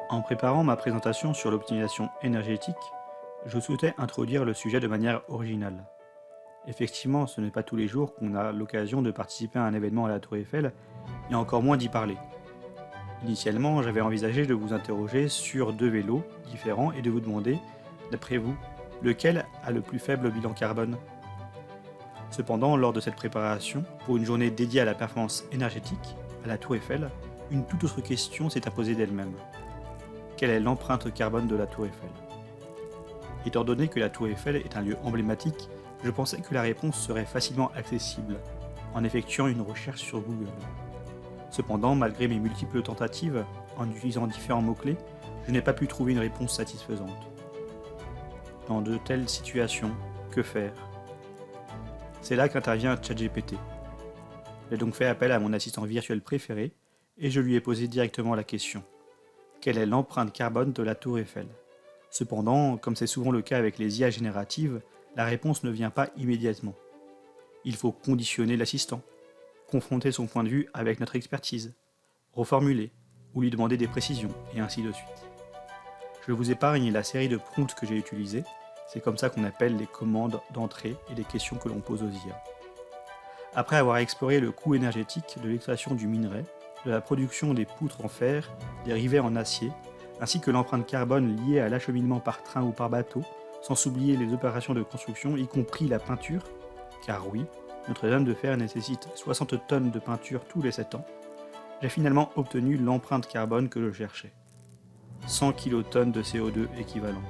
En préparant ma présentation sur l'optimisation énergétique, je souhaitais introduire le sujet de manière originale. Effectivement, ce n'est pas tous les jours qu'on a l'occasion de participer à un événement à la Tour Eiffel, et encore moins d'y parler. Initialement, j'avais envisagé de vous interroger sur deux vélos différents et de vous demander, d'après vous, lequel a le plus faible bilan carbone. Cependant, lors de cette préparation, pour une journée dédiée à la performance énergétique, à la Tour Eiffel, une toute autre question s'est imposée d'elle-même. Quelle est l'empreinte carbone de la Tour Eiffel? Étant donné que la Tour Eiffel est un lieu emblématique, je pensais que la réponse serait facilement accessible en effectuant une recherche sur Google. Cependant, malgré mes multiples tentatives, en utilisant différents mots-clés, je n'ai pas pu trouver une réponse satisfaisante. Dans de telles situations, que faire? C'est là qu'intervient ChatGPT. J'ai donc fait appel à mon assistant virtuel préféré et je lui ai posé directement la question. Quelle est l'empreinte carbone de la Tour Eiffel? Cependant, comme c'est souvent le cas avec les IA génératives, la réponse ne vient pas immédiatement. Il faut conditionner l'assistant, confronter son point de vue avec notre expertise, reformuler ou lui demander des précisions, et ainsi de suite. Je vous épargne la série de prompts que j'ai utilisés, c'est comme ça qu'on appelle les commandes d'entrée et les questions que l'on pose aux IA. Après avoir exploré le coût énergétique de l'extraction du minerai, de la production des poutres en fer, des rivets en acier, ainsi que l'empreinte carbone liée à l'acheminement par train ou par bateau, sans oublier les opérations de construction, y compris la peinture, car oui, Notre-Dame de Fer nécessite 60 tonnes de peinture tous les 7 ans, j'ai finalement obtenu l'empreinte carbone que je cherchais. 100 kilotonnes de CO2 équivalent.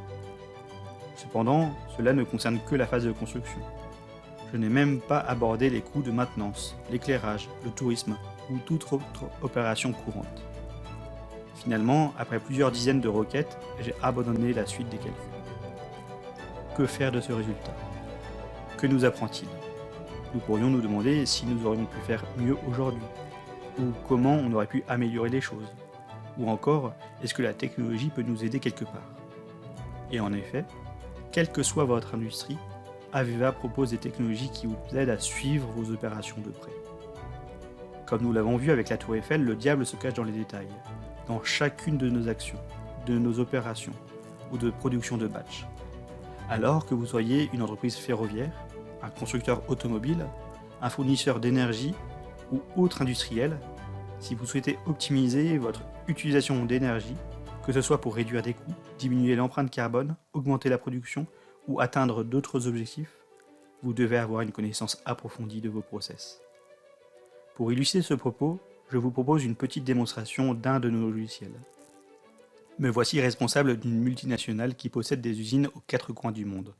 Cependant, cela ne concerne que la phase de construction. Je n'ai même pas abordé les coûts de maintenance, l'éclairage, le tourisme ou toute autre opération courante. Finalement, après plusieurs dizaines de requêtes, j'ai abandonné la suite des calculs. Que faire de ce résultat? Que nous apprend-il? Nous pourrions nous demander si nous aurions pu faire mieux aujourd'hui, ou comment on aurait pu améliorer les choses, ou encore, est-ce que la technologie peut nous aider quelque part? Et en effet, quelle que soit votre industrie, Aveva propose des technologies qui vous aident à suivre vos opérations de près. Comme nous l'avons vu avec la Tour Eiffel, le diable se cache dans les détails, dans chacune de nos actions, de nos opérations ou de production de batch. Alors que vous soyez une entreprise ferroviaire, un constructeur automobile, un fournisseur d'énergie ou autre industriel, si vous souhaitez optimiser votre utilisation d'énergie, que ce soit pour réduire des coûts, diminuer l'empreinte carbone, augmenter la production ou atteindre d'autres objectifs, vous devez avoir une connaissance approfondie de vos process. Pour illustrer ce propos, je vous propose une petite démonstration d'un de nos logiciels. Me voici responsable d'une multinationale qui possède des usines aux quatre coins du monde.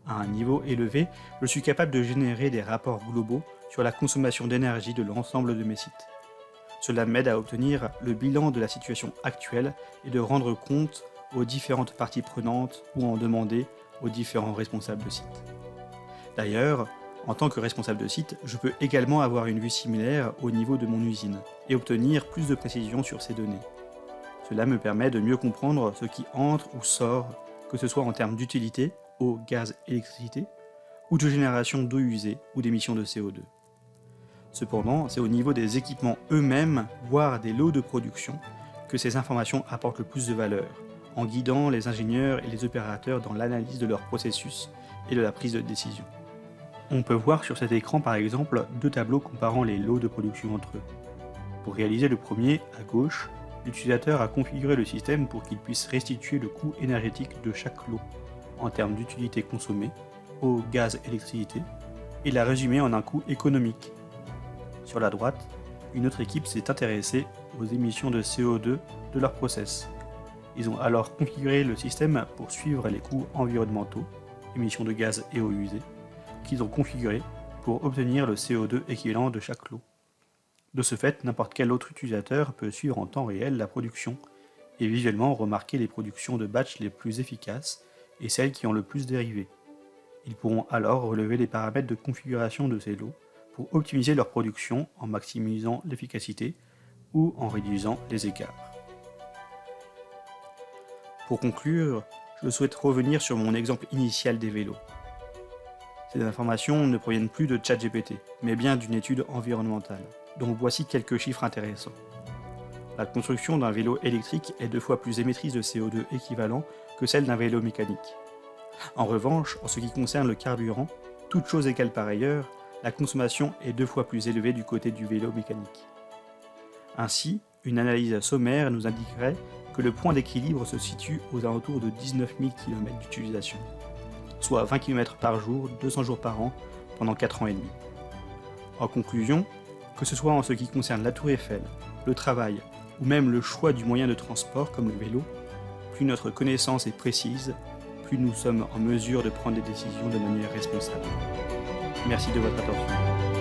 À un niveau élevé, je suis capable de générer des rapports globaux sur la consommation d'énergie de l'ensemble de mes sites. Cela m'aide à obtenir le bilan de la situation actuelle et de rendre compte aux différentes parties prenantes ou en demander aux différents responsables de site. D'ailleurs, en tant que responsable de site, je peux également avoir une vue similaire au niveau de mon usine et obtenir plus de précision sur ces données. Cela me permet de mieux comprendre ce qui entre ou sort, que ce soit en termes d'utilité, eau, gaz, électricité, ou de génération d'eau usée ou d'émissions de CO2. Cependant, c'est au niveau des équipements eux-mêmes, voire des lots de production, que ces informations apportent le plus de valeur, en guidant les ingénieurs et les opérateurs dans l'analyse de leur processus et de la prise de décision. On peut voir sur cet écran par exemple deux tableaux comparant les lots de production entre eux. Pour réaliser le premier, à gauche, l'utilisateur a configuré le système pour qu'il puisse restituer le coût énergétique de chaque lot, en termes d'utilité consommée, eau, gaz, électricité, et l'a résumé en un coût économique. Sur la droite, une autre équipe s'est intéressée aux émissions de CO2 de leur process. Ils ont alors configuré le système pour suivre les coûts environnementaux, émissions de gaz et eau usée, qu'ils ont configuré pour obtenir le CO2 équivalent de chaque lot. De ce fait, n'importe quel autre utilisateur peut suivre en temps réel la production et visuellement remarquer les productions de batch les plus efficaces et celles qui ont le plus dérivé. Ils pourront alors relever les paramètres de configuration de ces lots pour optimiser leur production en maximisant l'efficacité ou en réduisant les écarts. Pour conclure, je souhaite revenir sur mon exemple initial des vélos. Ces informations ne proviennent plus de ChatGPT, mais bien d'une étude environnementale, dont voici quelques chiffres intéressants. La construction d'un vélo électrique est 2 fois plus émettrice de CO2 équivalent que celle d'un vélo mécanique. En revanche, en ce qui concerne le carburant, toute chose égale par ailleurs, la consommation est 2 fois plus élevée du côté du vélo mécanique. Ainsi, une analyse sommaire nous indiquerait que le point d'équilibre se situe aux alentours de 19 000 km d'utilisation, soit 20 km par jour, 200 jours par an, pendant 4 ans et demi. En conclusion, que ce soit en ce qui concerne la Tour Eiffel, le travail, ou même le choix du moyen de transport comme le vélo, plus notre connaissance est précise, plus nous sommes en mesure de prendre des décisions de manière responsable. Merci de votre attention.